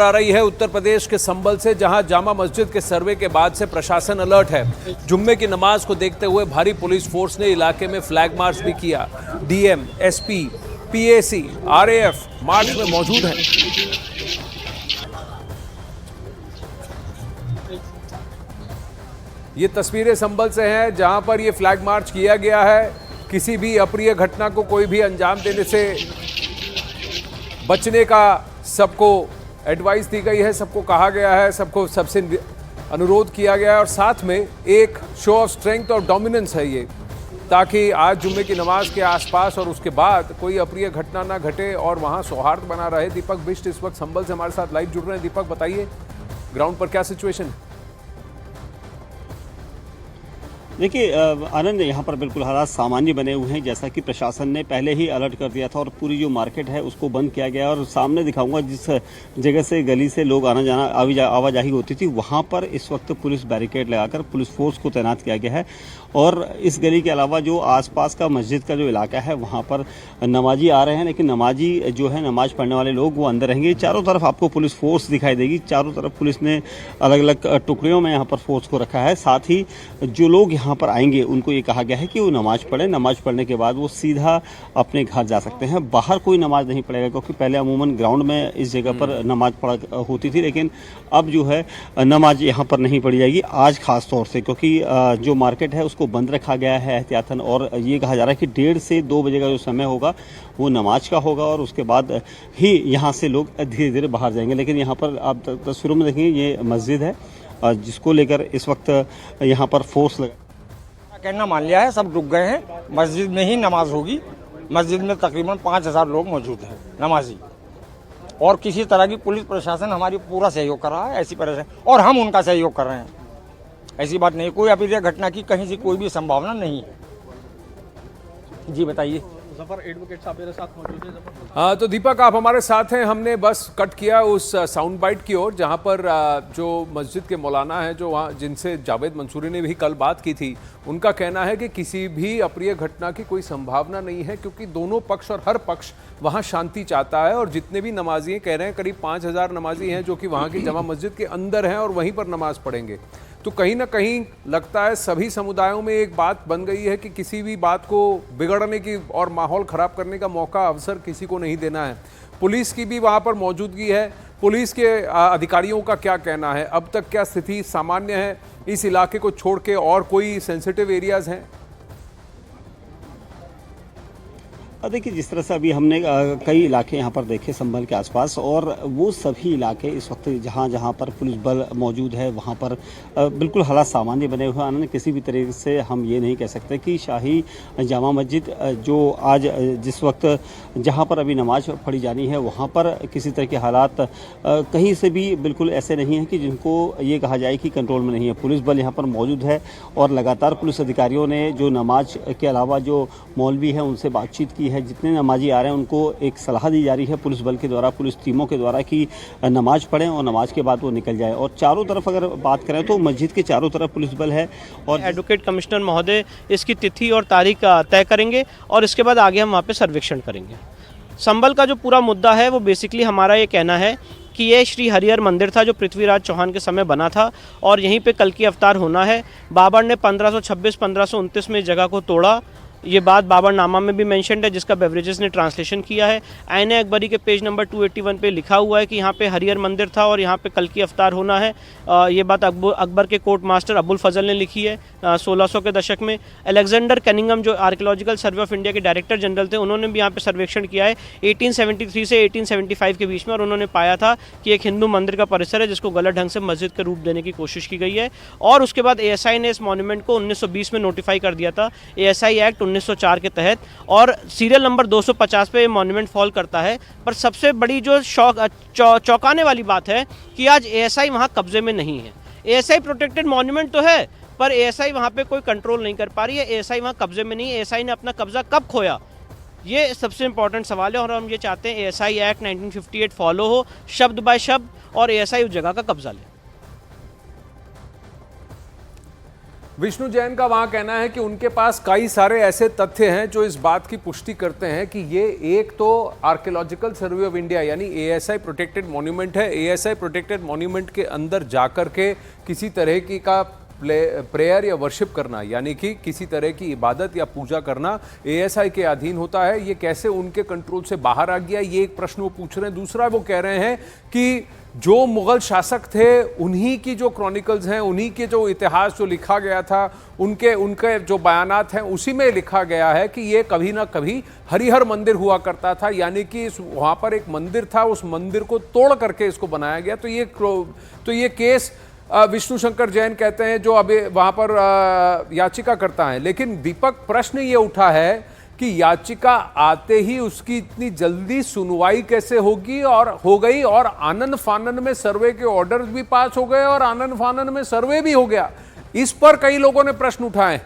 आ रही है उत्तर प्रदेश के संभल से, जहां जामा मस्जिद के सर्वे के बाद से प्रशासन अलर्ट है। जुम्मे की नमाज को देखते हुए भारी पुलिस फोर्स ने इलाके में फ्लैग मार्च भी किया। डीएम, एसपी, पीएसी, आरएएफ मार्च में मौजूद हैं। ये तस्वीरें संभल से हैं, जहां पर ये फ्लैग मार्च किया गया है। किसी भी अप्रिय घटना को कोई भी अंजाम देने से बचने का सबको एडवाइस दी गई है, सबको कहा गया है, सबको सबसे अनुरोध किया गया है। और साथ में एक शो ऑफ स्ट्रेंथ और डोमिनेंस है ये, ताकि आज जुम्मे की नमाज के आसपास और उसके बाद कोई अप्रिय घटना ना घटे और वहां सौहार्द बना रहे। दीपक बिष्ट इस वक्त संभल से हमारे साथ लाइव जुड़ रहे हैं। दीपक, बताइए ग्राउंड पर क्या सिचुएशन है? देखिए आनंद, यहाँ पर बिल्कुल हालात सामान्य बने हुए हैं। जैसा कि प्रशासन ने पहले ही अलर्ट कर दिया था और पूरी जो मार्केट है उसको बंद किया गया है। और सामने दिखाऊंगा जिस जगह से गली से लोग आना जाना आवाजाही होती थी, वहाँ पर इस वक्त पुलिस बैरिकेड लगाकर पुलिस फोर्स को तैनात किया गया है। और इस गली के अलावा जो आसपास का मस्जिद का जो इलाका है वहाँ पर नमाजी आ रहे हैं, लेकिन नमाजी जो है नमाज पढ़ने वाले लोग वो अंदर रहेंगे। चारों तरफ आपको पुलिस फोर्स दिखाई देगी। चारों तरफ पुलिस ने अलग अलग टुकड़ियों में यहाँ पर फोर्स को रखा है। साथ ही जो लोग यहाँ पर आएंगे उनको ये कहा गया है कि वो नमाज पढ़ें। नमाज पढ़ने के बाद वो सीधा अपने घर जा सकते हैं। बाहर कोई नमाज नहीं पढ़ेगा, क्योंकि पहले अमूमन ग्राउंड में इस जगह पर नमाज पढ़ा होती थी, लेकिन अब जो है नमाज यहाँ पर नहीं पढ़ी जाएगी आज खास तौर से, क्योंकि जो मार्केट है को बंद रखा गया है एहतियातन। और ये कहा जा रहा है कि 1:30 से 2 बजे का जो समय होगा वो नमाज का होगा और उसके बाद ही यहाँ से लोग धीरे धीरे बाहर जाएंगे। लेकिन यहाँ पर आप तस्वीरों में देखेंगे ये मस्जिद है जिसको लेकर इस वक्त यहाँ पर फोर्स लगा। कहना मान लिया है, सब रुक गए हैं। मस्जिद में ही नमाज होगी। मस्जिद में तकरीबन 5000 लोग मौजूद हैं नमाजी, और किसी तरह की पुलिस प्रशासन हमारी पूरा सहयोग कर रहा है। ऐसी परेशानी और हम उनका सहयोग कर रहे हैं। ऐसी बात नहीं, कोई अप्रिय घटना की कहीं से कोई भी संभावना नहीं है। जी बताइए। जफर एडवोकेट साहब मेरे साथ मौजूद है। हाँ, तो दीपक आप हमारे साथ हैं। हमने बस कट किया उस साउंड बाइट की ओर जहाँ पर जो मस्जिद के मौलाना हैं, जो वहाँ जिनसे जावेद मंसूरी ने भी कल बात की थी, उनका कहना है कि किसी भी अप्रिय घटना की कोई संभावना नहीं है, क्योंकि दोनों पक्ष और हर पक्ष वहाँ शांति चाहता है। और जितने भी नमाजी हैं, कह रहे हैं करीब 5000 नमाजी हैं जो कि वहाँ की जमा मस्जिद के अंदर हैं और वहीं पर नमाज पढ़ेंगे। तो कहीं ना कहीं लगता है सभी समुदायों में एक बात बन गई है कि किसी भी बात को बिगड़ने की और माहौल खराब करने का मौका, अवसर किसी को नहीं देना है। पुलिस की भी वहाँ पर मौजूदगी है। पुलिस के अधिकारियों का क्या कहना है? अब तक क्या स्थिति सामान्य है? इस इलाके को छोड़ के और कोई सेंसिटिव एरियाज हैं? देखिए, जिस तरह से अभी हमने कई इलाके यहाँ पर देखे संभल के आसपास, और वो सभी इलाके इस वक्त जहाँ जहाँ पर पुलिस बल मौजूद है वहाँ पर बिल्कुल हालात सामान्य बने हुए हैं। आनंद, किसी भी तरीके से हम ये नहीं कह सकते कि शाही जामा मस्जिद जो आज जिस वक्त जहाँ पर अभी नमाज पढ़ी जानी है वहाँ पर किसी तरह के हालात कहीं से भी बिल्कुल ऐसे नहीं हैं कि जिनको ये कहा जाए कि कंट्रोल में नहीं है। पुलिस बल यहाँ पर मौजूद है और लगातार पुलिस अधिकारियों ने जो नमाज के अलावा जो मौलवी हैं उनसे बातचीत की है। जितने नमाजी आ रहे हैं उनको एक सलाह दी जा रही है पुलिस बल के द्वारा, पुलिस टीमों के द्वारा, कि नमाज पढ़ें और नमाज के बाद वो निकल जाए। और चारों तरफ अगर बात करें तो मस्जिद के चारों तरफ पुलिस बल है। और एडवोकेट कमिश्नर महोदय इसकी तिथि और तारीख तय करेंगे और इसके बाद आगे हम वहाँ पे सर्वेक्षण करेंगे। संभल का जो पूरा मुद्दा है वो बेसिकली हमारा ये कहना है कि ये श्री हरिहर मंदिर था जो पृथ्वीराज चौहान के समय बना था और यहीं पे कल की अवतार होना है। बाबर ने 1526-1529 में जगह को तोड़ा। ये बात बाबरनामा में भी मेंशन्ड है, जिसका बेवरेजेस ने ट्रांसलेशन किया है। आईन अकबरी के पेज नंबर 281 पे लिखा हुआ है कि यहाँ पे हरिहर मंदिर था और यहाँ पे कल की अवतार होना है। ये बात अकबर के कोर्ट मास्टर अबुल फजल ने लिखी है 1600 के दशक में। अलेक्जेंडर कनिंगम जो आर्कियोलॉजिकल सर्वे ऑफ इंडिया के डायरेक्टर जनरल थे, उन्होंने भी यहाँ पे सर्वेक्षण किया है 1873 से 1875 के बीच में, और उन्होंने पाया था कि एक हिंदू मंदिर का परिसर है जिसको गलत ढंग से मस्जिद का रूप देने की कोशिश की गई है। और उसके बाद ASI ने इस मॉन्यूमेंट को 1920 में नोटिफाई कर दिया था, ASI एक्ट 1904 के तहत, और सीरियल नंबर 250 पे ये मॉन्यूमेंट फॉल करता है। पर सबसे बड़ी जो चौंकाने वाली बात है कि आज ASI वहाँ कब्जे में नहीं है। ASI प्रोटेक्टेड मॉन्यूमेंट तो है, पर ASI वहाँ पे कोई कंट्रोल नहीं कर पा रही है। ASI वहाँ कब्जे में नहीं है। ASI ने अपना कब्जा कब खोया, ये सबसे इंपॉर्टेंट सवाल है। और हम ये चाहते हैं ASI एक्ट 1958 फॉलो हो शब्द बाय शब्द और ASI उस जगह का कब्जा ले। विष्णु जैन का वहां कहना है कि उनके पास कई सारे ऐसे तथ्य हैं जो इस बात की पुष्टि करते हैं कि ये एक तो आर्कियोलॉजिकल सर्वे ऑफ इंडिया यानी एएसआई प्रोटेक्टेड मॉन्यूमेंट है। एएसआई प्रोटेक्टेड मॉन्यूमेंट के अंदर जाकर के किसी तरह की का प्रेयर या वर्शिप करना यानी कि किसी तरह की इबादत या पूजा करना एएसआई के अधीन होता है। ये कैसे उनके कंट्रोल से बाहर आ गया, ये एक प्रश्न वो पूछ रहे हैं। दूसरा वो कह रहे हैं कि जो मुगल शासक थे उन्हीं की जो क्रॉनिकल्स हैं, उन्हीं के जो इतिहास जो लिखा गया था, उनके जो बयानात हैं उसी में लिखा गया है कि ये कभी ना कभी हरिहर मंदिर हुआ करता था, यानी कि वहाँ पर एक मंदिर था, उस मंदिर को तोड़ करके इसको बनाया गया। तो ये केस विष्णु शंकर जैन कहते हैं जो अभी वहाँ पर याचिकाकर्ता हैं। लेकिन दीपक, प्रश्न ये उठा है कि याचिका आते ही उसकी इतनी जल्दी सुनवाई कैसे होगी और हो गई, और आनन फानन में सर्वे के ऑर्डर्स भी पास हो गए और आनन फानन में सर्वे भी हो गया। इस पर कई लोगों ने प्रश्न उठाए।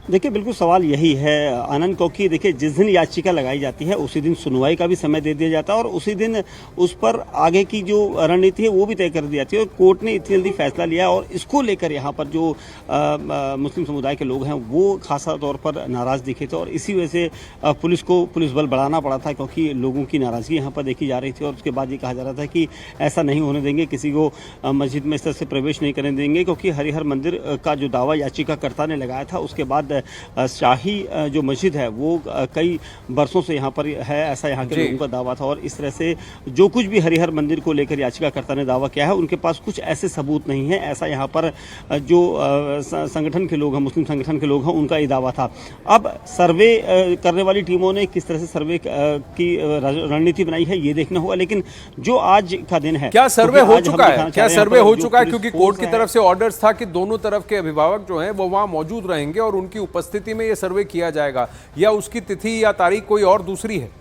देखिए, बिल्कुल सवाल यही है आनंद को कि देखिए, जिस दिन याचिका लगाई जाती है उसी दिन सुनवाई का भी समय दे दिया जाता है और उसी दिन उस पर आगे की जो रणनीति है वो भी तय कर दी जाती है। और कोर्ट ने इतनी जल्दी फैसला लिया और इसको लेकर यहाँ पर जो मुस्लिम समुदाय के लोग हैं वो खासा तौर पर नाराज दिखे थे और इसी वजह से पुलिस बल बढ़ाना पड़ा था, क्योंकि लोगों की नाराजगी यहाँ पर देखी जा रही थी। और उसके बाद ये कहा जा रहा था कि ऐसा नहीं होने देंगे, किसी को मस्जिद में इस तरह से प्रवेश नहीं करने देंगे, क्योंकि हरिहर मंदिर का जो दावा याचिकाकर्ता ने लगाया था उसके बाद शाही जो मस्जिद है वो कई बरसों से यहाँ पर है, ऐसा यहाँ के लोगों का दावा था। और इस तरह से जो कुछ भी हरिहर मंदिर को लेकर याचिकाकर्ता ने दावा किया है उनके पास कुछ ऐसे सबूत नहीं है, ऐसा यहाँ पर जो संगठन के लोग हैं, मुस्लिम संगठन के लोग हैं, उनका ये दावा था। अब सर्वे करने वाली टीमों ने किस तरह से सर्वे की रणनीति बनाई है ये देखना होगा। लेकिन जो आज का दिन है, क्या सर्वे हो चुका है? क्या सर्वे हो चुका है? क्योंकि कोर्ट की तरफ से ऑर्डर्स था कि दोनों तरफ के अभिभावक जो हैं वो वहां मौजूद रहेंगे और उनकी उपस्थिति में यह सर्वे किया जाएगा, या उसकी तिथि या तारीख कोई और दूसरी है?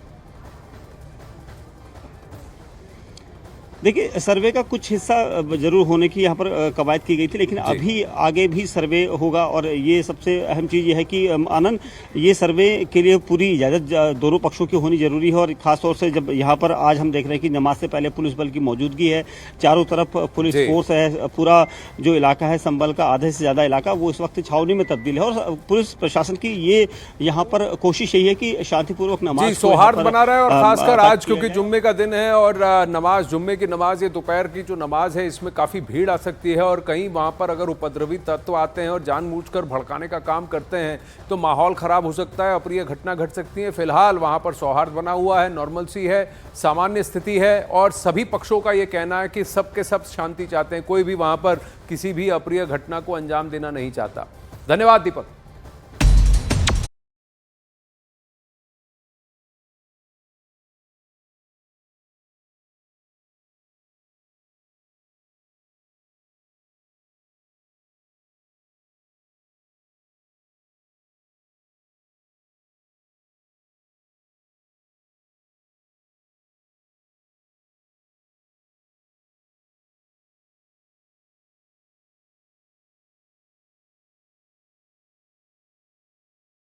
देखिए, सर्वे का कुछ हिस्सा जरूर होने की यहाँ पर कवायद की गई थी, लेकिन अभी आगे भी सर्वे होगा। और ये सबसे अहम चीज़ ये है कि आनंद, ये सर्वे के लिए पूरी इजाज़त दोनों पक्षों की होनी जरूरी है। और ख़ासतौर से जब यहाँ पर आज हम देख रहे हैं कि नमाज से पहले पुलिस बल की मौजूदगी है, चारों तरफ पुलिस फोर्स है, पूरा जो इलाका है संभल का आधे से ज़्यादा इलाका वो इस वक्त छावनी में तब्दील है। और पुलिस प्रशासन की ये यहाँ पर कोशिश यही है कि शांतिपूर्वक नमाज सौहार्द बना रहा है। और खासकर आज क्योंकि जुम्मे का दिन है और नमाज, जुम्मे की नमाज, ये दोपहर की जो नमाज है इसमें काफी भीड़ आ सकती है और कहीं वहां पर अगर उपद्रवी तत्व आते हैं और जानबूझकर भड़काने का काम करते हैं तो माहौल खराब हो सकता है, अप्रिय घटना घट सकती है। फिलहाल वहां पर सौहार्द बना हुआ है, नॉर्मल सी है, सामान्य स्थिति है और सभी पक्षों का यह कहना है कि सब के सब शांति चाहते हैं, कोई भी वहां पर किसी भी अप्रिय घटना को अंजाम देना नहीं चाहता। धन्यवाद दीपक।